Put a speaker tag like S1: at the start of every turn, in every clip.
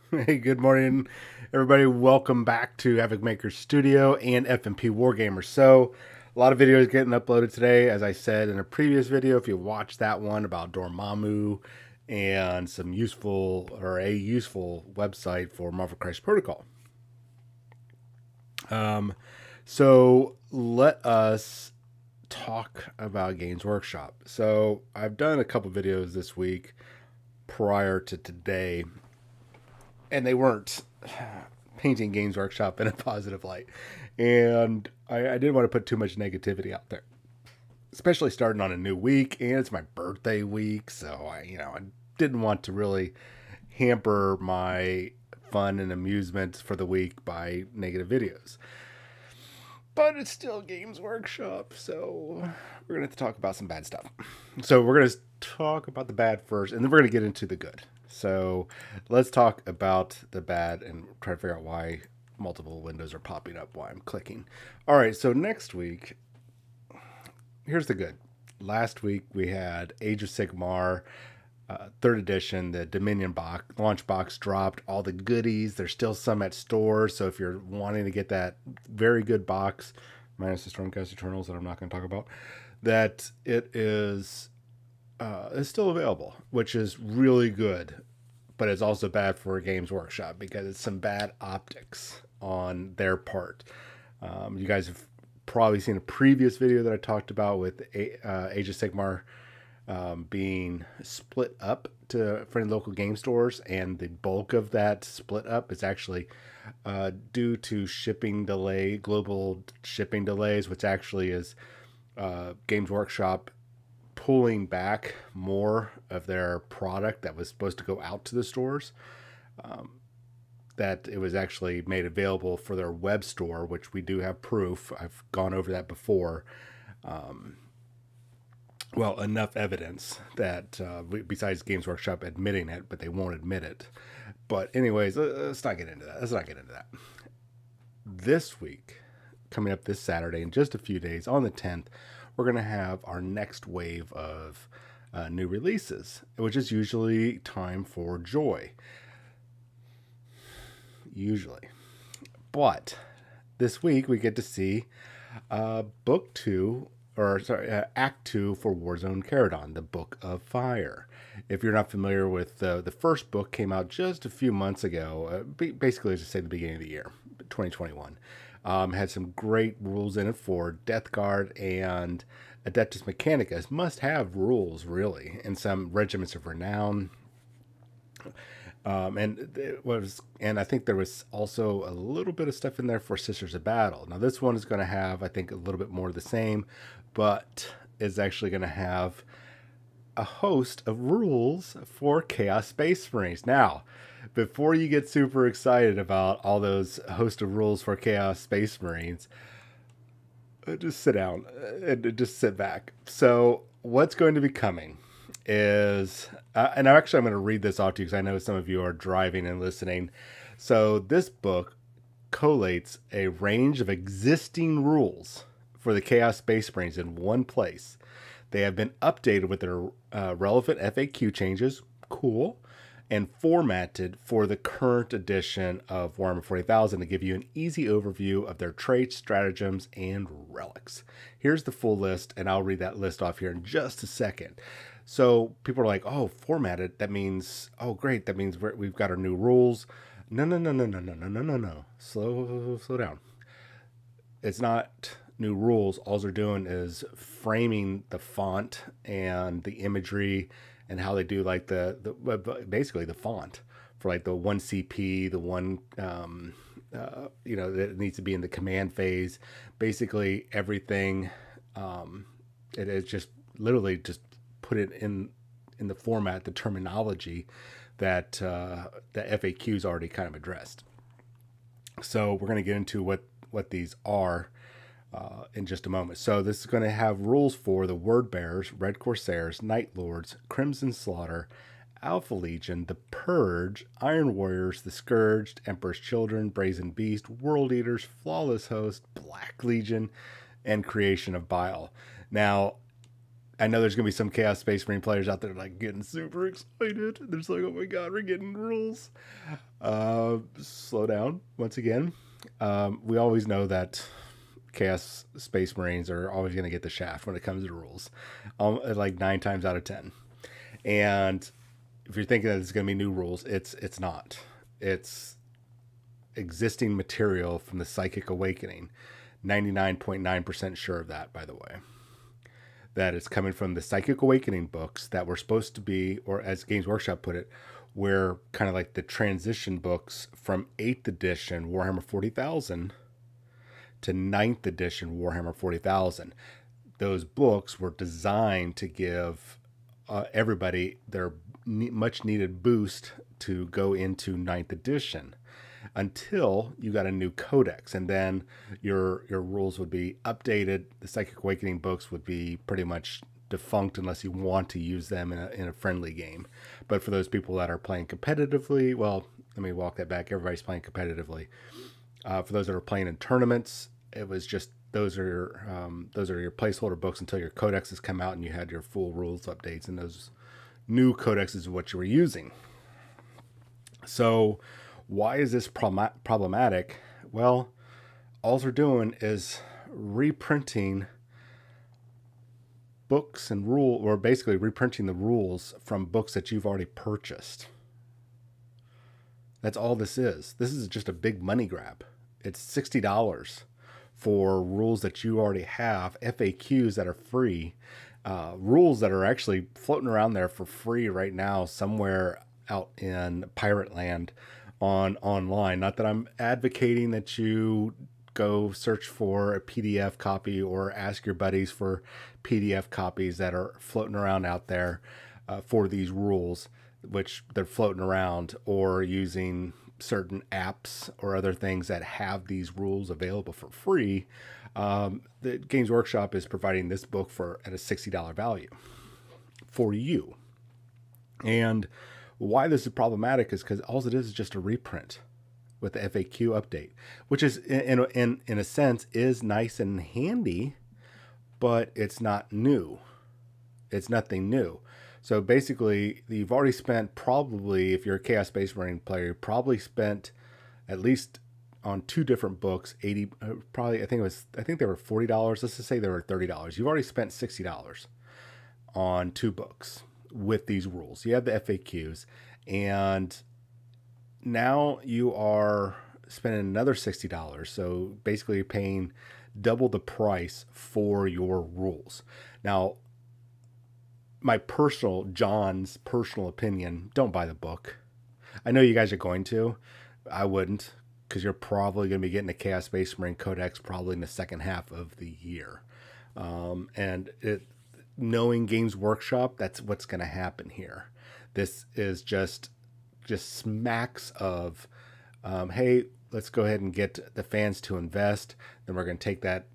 S1: Hey, good morning, everybody. Welcome back to Havoc Maker Studio and FNP Wargamers. So, a lot of videos getting uploaded today. As I said in a previous video, if you watched that one about Dormammu and some useful or a useful website for Marvel Crisis Protocol. So let us talk about Games Workshop. So I've done a couple videos this week prior to today, and they weren't painting Games Workshop in a positive light. And I didn't want to put too much negativity out there, especially starting on a new week, and it's my birthday week, so I didn't want to really hamper my fun and amusement for the week by negative videos. But it's still Games Workshop, so we're gonna have to talk about some bad stuff. So we're gonna talk about the bad first, and then we're gonna get into the good. So let's talk about the bad and try to figure out why multiple windows are popping up, why I'm clicking. All right, so next week, here's the good. Last week we had Age of Sigmar, third edition, the Dominion box launch box dropped all the goodies. There's still some at stores, so if you're wanting to get that very good box, minus the Stormcast Eternals that I'm not going to talk about, that it is still available, which is really good. But it's also bad for Games Workshop because it's some bad optics on their part. You guys have probably seen a previous video that I talked about with Age of Sigmar being split up to friendly local game stores, and the bulk of that split up is actually due to global shipping delays, which actually is Games Workshop pulling back more of their product that was supposed to go out to the stores. That it was actually made available for their web store, which we do have proof. I've gone over that before. Well, enough evidence that besides Games Workshop admitting it, but they won't admit it. But anyways, let's not get into that. This week, coming up this Saturday in just a few days, on the 10th, we're going to have our next wave of new releases, which is usually time for joy. Usually. But this week we get to see book 2, or sorry, Act 2 for Warzone Caradon, the Book of Fire. If you're not familiar with the first book, came out just a few months ago, basically, as I say, the beginning of the year, 2021. Had some great rules in it for Death Guard and Adeptus Mechanicus. Must have rules, really, and some regiments of renown. And I think there was also a little bit of stuff in there for Sisters of Battle. Now this one is going to have, I think, a little bit more of the same, but is actually going to have a host of rules for Chaos Space Marines. Now, before you get super excited about all those host of rules for Chaos Space Marines, just sit down and just sit back. So what's going to be coming is, and actually I'm going to read this off to you because I know some of you are driving and listening. So this book collates a range of existing rules for the Chaos Space Marines in one place. They have been updated with their relevant FAQ changes, cool, and formatted for the current edition of Warhammer 40,000 to give you an easy overview of their traits, stratagems, and relics. Here's the full list, and I'll read that list off here in just a second. So people are like, oh, formatted, that means, oh, great, that means we've got our new rules. No. Slow down. It's not new rules. All they're doing is framing the font and the imagery and how they do like basically the font for like the 1CP, the one, that needs to be in the command phase. Basically everything, it is just literally just put it in the format, the terminology that the FAQ's already kind of addressed. So we're going to get into what these are in just a moment. So this is going to have rules for the Word Bearers, Red Corsairs, Night Lords, Crimson Slaughter, Alpha Legion, the Purge, Iron Warriors, the Scourged, Emperor's Children, Brazen Beast, World Eaters, Flawless Host, Black Legion, and Creation of Bile. Now, I know there's gonna be some Chaos Space Marine players out there like getting super excited. They're just like, oh my god, we're getting rules. Slow down once again. We always know that Chaos Space Marines are always going to get the shaft when it comes to rules, like 9 times out of 10. And if you're thinking that it's going to be new rules, it's not. It's existing material from the Psychic Awakening. 99.9% sure of that, by the way. That it's coming from the Psychic Awakening books that were supposed to be, or as Games Workshop put it, were kind of like the transition books from 8th edition Warhammer 40,000 to 9th edition Warhammer 40,000. Those books were designed to give everybody their much needed boost to go into 9th edition until you got a new codex, and then your rules would be updated. The Psychic Awakening books would be pretty much defunct unless you want to use them in a friendly game. But for those people that are playing competitively, well, let me walk that back. Everybody's playing competitively. For those that are playing in tournaments, it was just those are your placeholder books until your codexes come out and you had your full rules updates, and those new codexes are what you were using. So why is this problematic? Well, all they're doing is reprinting books and or basically reprinting the rules from books that you've already purchased. That's all this is. This is just a big money grab. It's $60 for rules that you already have, FAQs that are free, rules that are actually floating around there for free right now somewhere out in pirate land online. Not that I'm advocating that you go search for a PDF copy or ask your buddies for PDF copies that are floating around out there for these rules, which they're floating around, or using certain apps or other things that have these rules available for free. The Games Workshop is providing this book at a $60 value for you. And why this is problematic is because all it is just a reprint with the FAQ update, which is in a sense is nice and handy, but it's not new. It's nothing new. So basically, you've already spent probably, if you're a Chaos Space Marine player, you probably spent at least on 2 different books, 80, probably, I think they were $40. Let's just say they were $30. You've already spent $60 on 2 books with these rules. You have the FAQs, and now you are spending another $60. So basically you're paying double the price for your rules. Now, John's personal opinion, don't buy the book. I know you guys are going to. I wouldn't, because you're probably going to be getting a Chaos Space Marine Codex probably in the second half of the year. Knowing Games Workshop, that's what's going to happen here. This is just smacks of, hey, let's go ahead and get the fans to invest. Then we're going to take that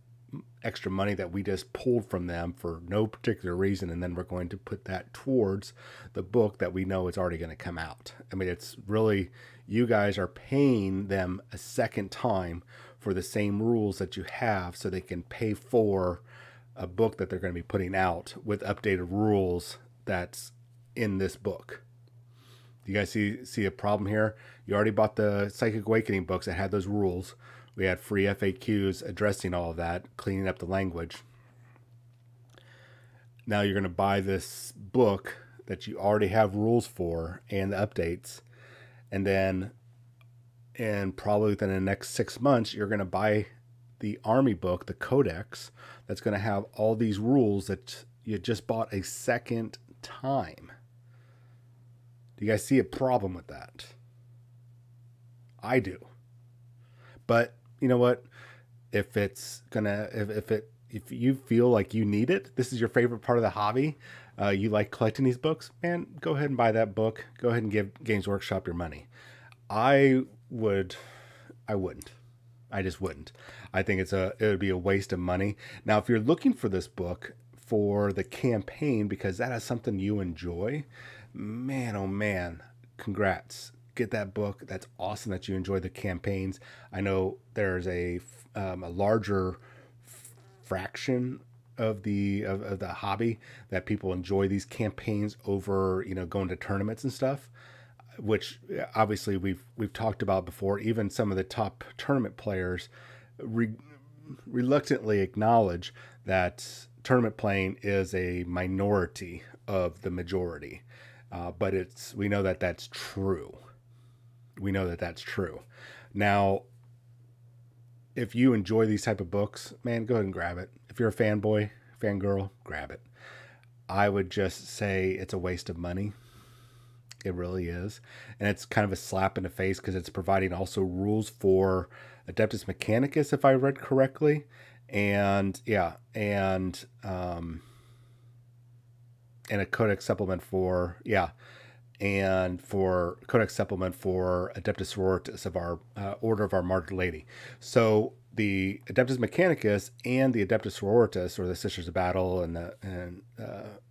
S1: extra money that we just pulled from them for no particular reason, and then we're going to put that towards the book that we know is already going to come out. I mean, it's really, you guys are paying them a second time for the same rules that you have, so they can pay for a book that they're going to be putting out with updated rules that's in this book. Do you guys see a problem here? You already bought the Psychic Awakening books that had those rules. We had free FAQs addressing all of that, cleaning up the language. Now you're going to buy this book that you already have rules for and the updates. And then, and probably within the next 6 months, you're going to buy the Army book, the Codex, that's going to have all these rules that you just bought a second time. Do you guys see a problem with that? I do. But you know what? If you feel like you need it, this is your favorite part of the hobby, you like collecting these books, man, go ahead and buy that book. Go ahead and give Games Workshop your money. I wouldn't. I just wouldn't. I think it would be a waste of money. Now, if you're looking for this book for the campaign because that is something you enjoy, man, oh man, congrats. Get that book. That's awesome that you enjoy the campaigns. I know there's a larger fraction of the hobby, that people enjoy these campaigns over, you know, going to tournaments and stuff, which obviously we've talked about before. Even some of the top tournament players reluctantly acknowledge that tournament playing is a minority of the majority, but we know that that's true. We know that that's true. Now, if you enjoy these type of books, man, go ahead and grab it. If you're a fanboy, fangirl, grab it. I would just say it's a waste of money. It really is. And it's kind of a slap in the face because it's providing also rules for Adeptus Mechanicus, if I read correctly. And yeah, and a codex supplement for, and for codex supplement for Adeptus Sororitas of our Order of our Martyred Lady. So the Adeptus Mechanicus and the Adeptus Sororitas, or the Sisters of Battle and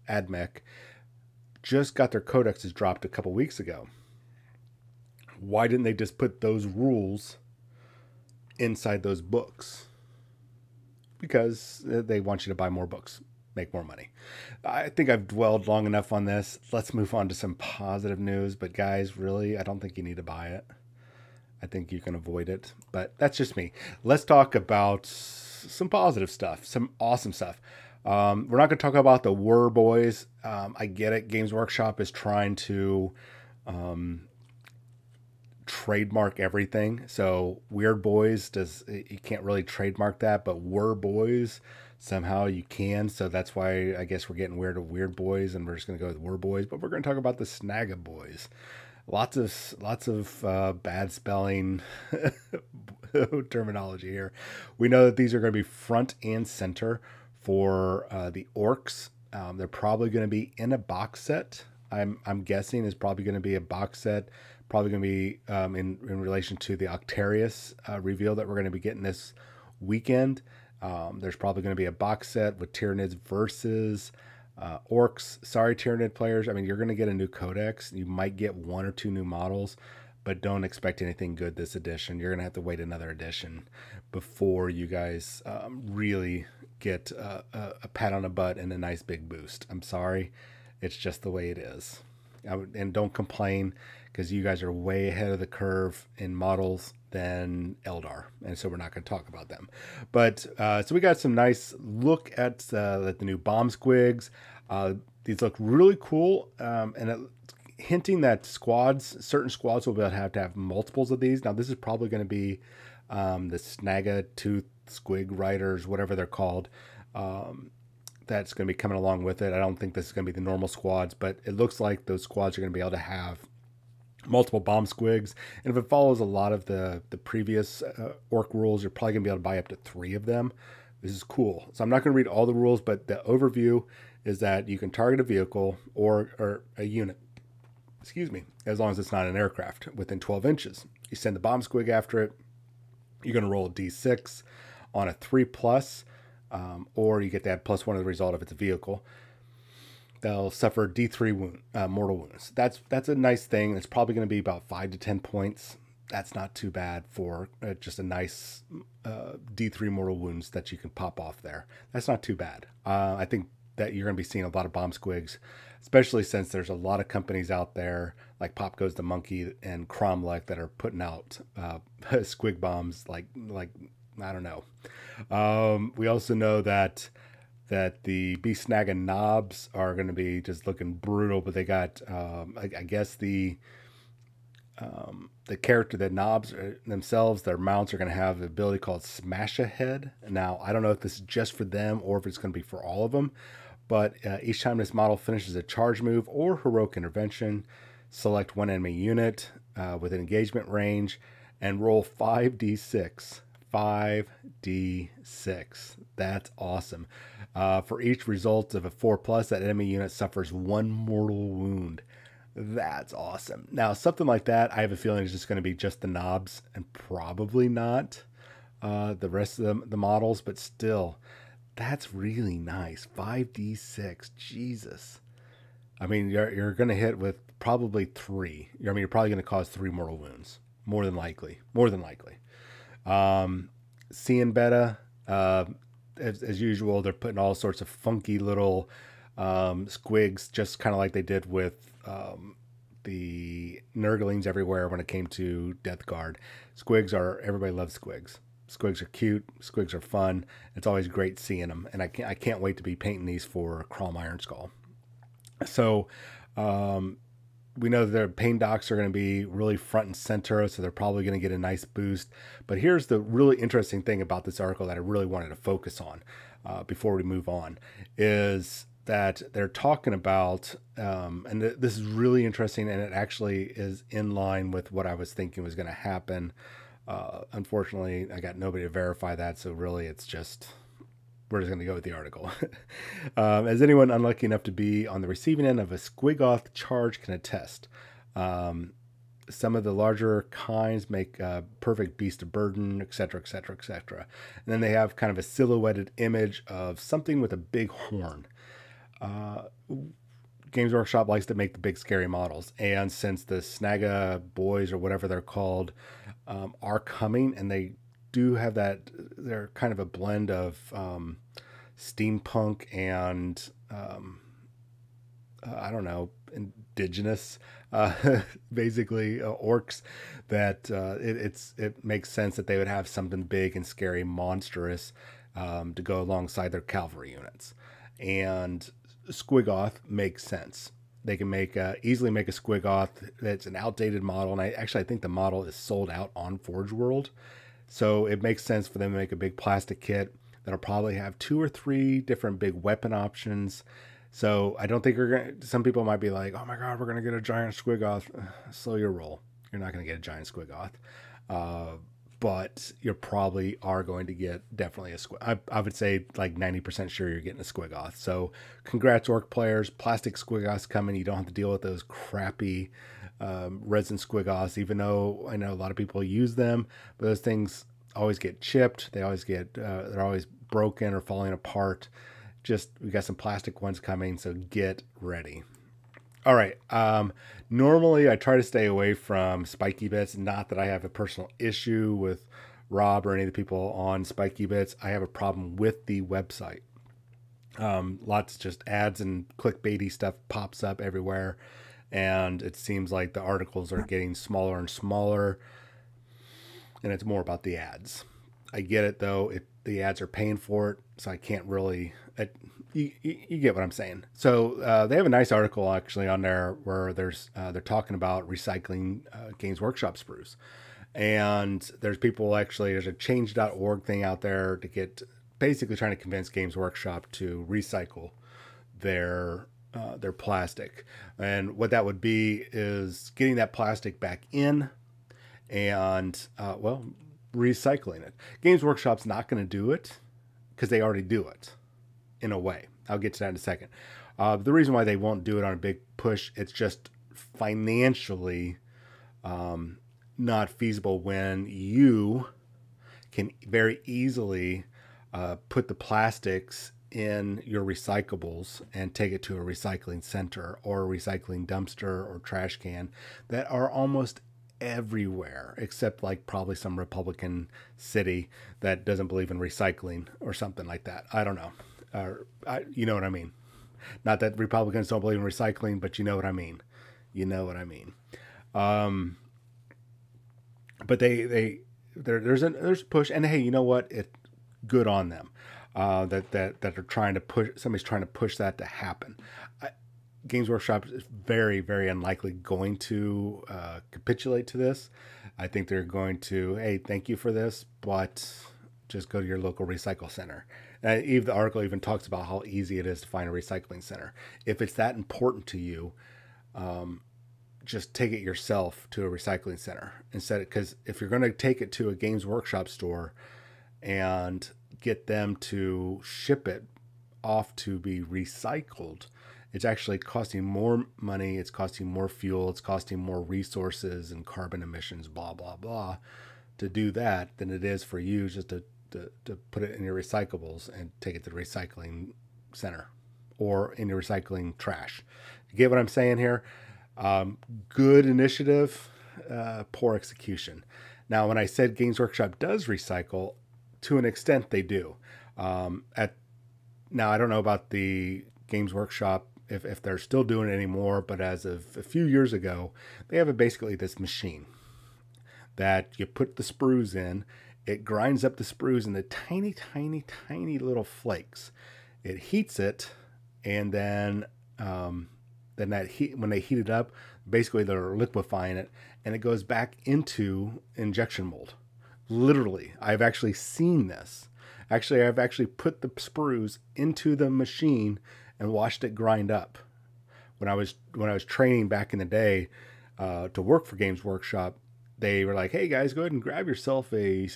S1: AdMech, just got their codexes dropped a couple weeks ago. Why didn't they just put those rules inside those books? Because they want you to buy more books, make more money. I think I've dwelled long enough on this. Let's move on to some positive news. But guys, really, I don't think you need to buy it. I think you can avoid it. But that's just me. Let's talk about some positive stuff, some awesome stuff. We're not going to talk about the Were Boys. I get it. Games Workshop is trying to trademark everything. So Weird Boys, you can't really trademark that, but Were Boys, somehow you can. So that's why I guess we're getting weird of Weird Boys, and we're just going to go with Were Boys. But we're going to talk about the Snagga Boys. Lots of bad spelling terminology here. We know that these are going to be front and center for the orcs. They're probably going to be in a box set. I'm guessing is probably going to be a box set. Probably going to be in relation to the Octarius reveal that we're going to be getting this weekend. There's probably going to be a box set with Tyranids versus orcs. Sorry, Tyranid players. I mean, you're going to get a new codex. You might get one or two new models, but don't expect anything good this edition. You're going to have to wait another edition before you guys really get a pat on the butt and a nice big boost. I'm sorry. It's just the way it is. And don't complain, because you guys are way ahead of the curve in models than Eldar, and so we're not going to talk about them. But so we got some nice look at the new bomb squigs. These look really cool, and hinting that certain squads will be able to have multiples of these. Now this is probably going to be the Snagga Tooth Squig Riders, whatever they're called. That's going to be coming along with it. I don't think this is going to be the normal squads, but it looks like those squads are going to be able to have multiple bomb squigs. And if it follows a lot of the previous orc rules, you're probably going to be able to buy up to 3 of them. This is cool. So I'm not going to read all the rules, but the overview is that you can target a vehicle or a unit, excuse me, as long as it's not an aircraft, within 12 inches. You send the bomb squig after it. You're going to roll a d6 on a 3+. Or you get that +1 of the result if it's a vehicle. They'll suffer D3 mortal wounds. That's a nice thing. It's probably going to be about 5 to 10 points. That's not too bad for just a nice D3 mortal wounds that you can pop off there. That's not too bad. I think that you're going to be seeing a lot of bomb squigs, especially since there's a lot of companies out there like Pop Goes the Monkey and Cromlech that are putting out squig bombs like I don't know. We also know that the Beast Snagga knobs are going to be just looking brutal, but they got, I guess the character, the knobs themselves, their mounts are going to have the ability called Smash Ahead. Now, I don't know if this is just for them or if it's going to be for all of them, but each time this model finishes a charge move or heroic intervention, select one enemy unit with an engagement range and roll 5d6. 5d6. That's awesome. For each result of a 4+, that enemy unit suffers 1 mortal wound. That's awesome. Now, something like that, I have a feeling is just going to be just the knobs and probably not the rest of the models, but still, that's really nice. 5d6. Jesus. I mean, you're going to hit with probably 3. I mean, you're probably going to cause 3 mortal wounds. More than likely. Seeing beta, as usual, they're putting all sorts of funky little squigs, just kind of like they did with the Nurglings everywhere when it came to Death Guard. Everybody loves squigs. Squigs are cute. Squigs are fun. It's always great seeing them, and I can't wait to be painting these for Chrome Iron Skull. So we know that their paint docs are going to be really front and center, so they're probably going to get a nice boost. But here's the really interesting thing about this article that I really wanted to focus on before we move on, is that they're talking about, and this is really interesting, and it actually is in line with what I was thinking was going to happen. Unfortunately, I got nobody to verify that, so really it's just, we're just going to go with the article. As anyone unlucky enough to be on the receiving end of a Squigoth charge can attest. Some of the larger kinds make a perfect beast of burden, etc., etc., etc. And then they have kind of a silhouetted image of something with a big horn. Games Workshop likes to make the big scary models, and since the Snaga boys or whatever they're called are coming, and they do have that, they're kind of a blend of steampunk and I don't know, indigenous basically orcs, that it makes sense that they would have something big and scary, monstrous to go alongside their cavalry units. And Squigoth makes sense. They can easily make a Squigoth that's an outdated model, and I think the model is sold out on Forge World, so it makes sense for them to make a big plastic kit that'll probably have 2 or 3 different big weapon options. So I don't think some people might be like, oh my god, we're gonna get a giant Squigoth. Slow your roll. You're not gonna get a giant Squigoth. But you probably are going to get definitely a Squig. I would say like 90% sure you're getting a Squigoth. So congrats, Orc players. Plastic Squigoths coming. You don't have to deal with those crappy resin Squigoths, even though I know a lot of people use them. But those things always get chipped. They always get, they're always broken or falling apart. We got some plastic ones coming, so get ready. All right. Normally I try to stay away from spiky bits. Not that I have a personal issue with Rob or any of the people on spiky bits. I have a problem with the website. Lots of just ads and clickbaity stuff pops up everywhere, and it seems like the articles are getting smaller and smaller, and it's more about the ads. I get it though. The ads are paying for it, so I can't really. You get what I'm saying. So they have a nice article actually on there where they're talking about recycling Games Workshop sprues, and there's a change.org thing out there to get basically trying to convince Games Workshop to recycle their plastic, and what that would be is getting that plastic back in and recycling it. Games Workshop's not going to do it because they already do it. In a way, I'll get to that in a second. The reason why they won't do it on a big push, it's just financially not feasible when you can very easily put the plastics in your recyclables and take it to a recycling center or a recycling dumpster or trash can that are almost everywhere, except like probably some Republican city that doesn't believe in recycling or something like that. I don't know. You know what I mean? Not that Republicans don't believe in recycling, but you know what I mean. You know what I mean. But there's a push, and hey, you know what? It's good on them that they're trying to push. Somebody's trying to push that to happen. Games Workshop is very, very unlikely going to capitulate to this. I think they're going to, hey, thank you for this, but just go to your local recycle center. The article even talks about how easy it is to find a recycling center. If it's that important to you, just take it yourself to a recycling center instead. Because if you're going to take it to a Games Workshop store and get them to ship it off to be recycled, it's actually costing more money. It's costing more fuel. It's costing more resources and carbon emissions, blah, blah, blah, to do that than it is for you just to put it in your recyclables and take it to the recycling center or in your recycling trash. You get what I'm saying here? Good initiative, poor execution. Now, when I said Games Workshop does recycle, to an extent they do. At now, I don't know about the Games Workshop if they're still doing it anymore, but as of a few years ago, they have basically this machine that you put the sprues in. It grinds up the sprues into tiny, tiny, tiny little flakes. It heats it, and then that heat, when they heat it up, basically they're liquefying it, and it goes back into injection mold. Literally, I've actually seen this. Actually, I've actually put the sprues into the machine and watched it grind up. When I was training back in the day to work for Games Workshop, they were like, "Hey guys, go ahead and grab yourself a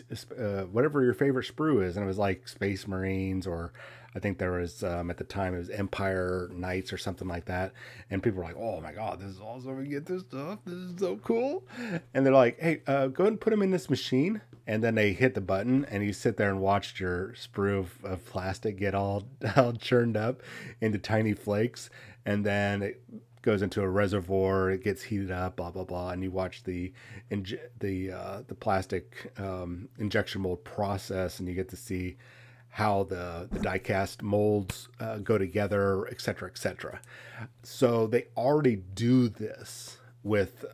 S1: whatever your favorite sprue is," and it was like Space Marines, or I think there was at the time it was Empire Knights or something like that. And people were like, "Oh my god, this is awesome! We get this stuff. This is so cool!" And they're like, "Hey, go ahead and put them in this machine." And then they hit the button, and you sit there and watch your sprue of plastic get all churned up into tiny flakes, and then it goes into a reservoir, it gets heated up, blah blah blah, and you watch the plastic injection mold process, and you get to see how the die cast molds go together, etc., etc. So they already do this with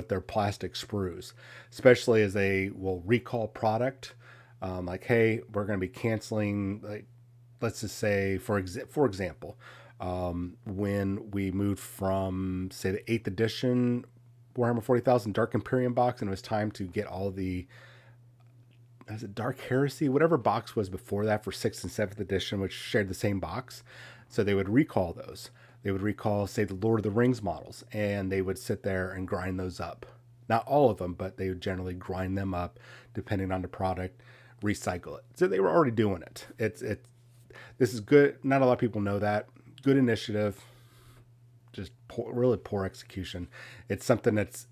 S1: their plastic sprues, especially as they will recall product. Like, hey, we're going to be canceling, like, let's just say, for example, when we moved from, say, the 8th edition Warhammer 40,000 Dark Imperium box, and it was time to get all the, is it Dark Heresy? Whatever box was before that for 6th and 7th edition, which shared the same box. So they would recall those. They would recall, say, the Lord of the Rings models, and they would sit there and grind those up. Not all of them, but they would generally grind them up depending on the product, recycle it. So they were already doing it. This is good. Not a lot of people know that. Good initiative, just really poor execution. It's something that's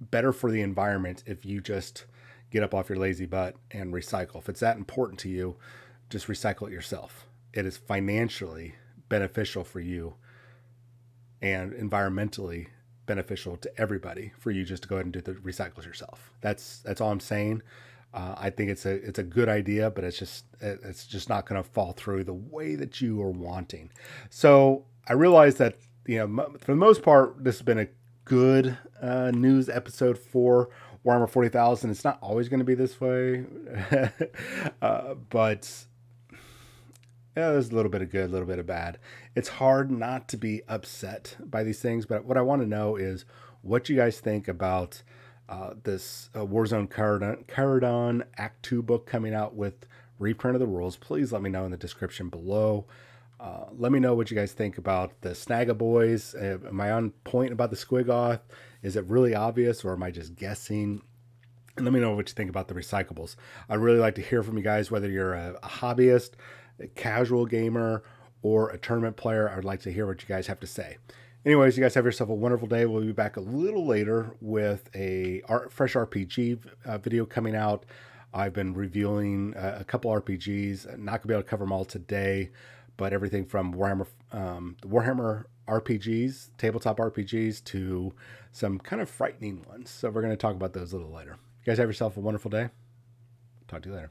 S1: better for the environment if you just get up off your lazy butt and recycle. If it's that important to you, just recycle it yourself. It is financially beneficial for you and environmentally beneficial to everybody for you just to go ahead and do the recycles yourself. That's all I'm saying. I think it's a good idea, but it's just not going to fall through the way that you are wanting. So I realize that, for the most part, this has been a good news episode for Warhammer 40,000. It's not always going to be this way, but yeah, there's a little bit of good, a little bit of bad. It's hard not to be upset by these things, but what I want to know is what you guys think about this Warzone Caradon Act 2 book coming out with reprint of the rules. Please let me know in the description below. Let me know what you guys think about the Snagaboys. Am I on point about the Squigoth? Is it really obvious, or am I just guessing? And let me know what you think about the recyclables. I'd really like to hear from you guys, whether you're a hobbyist, a casual gamer, or a tournament player. I'd like to hear what you guys have to say. Anyways, you guys have yourself a wonderful day. We'll be back a little later with a fresh RPG video coming out. I've been reviewing a couple RPGs. Not going to be able to cover them all today, but everything from Warhammer RPGs, tabletop RPGs, to some kind of frightening ones. So we're going to talk about those a little later. You guys have yourself a wonderful day. Talk to you later.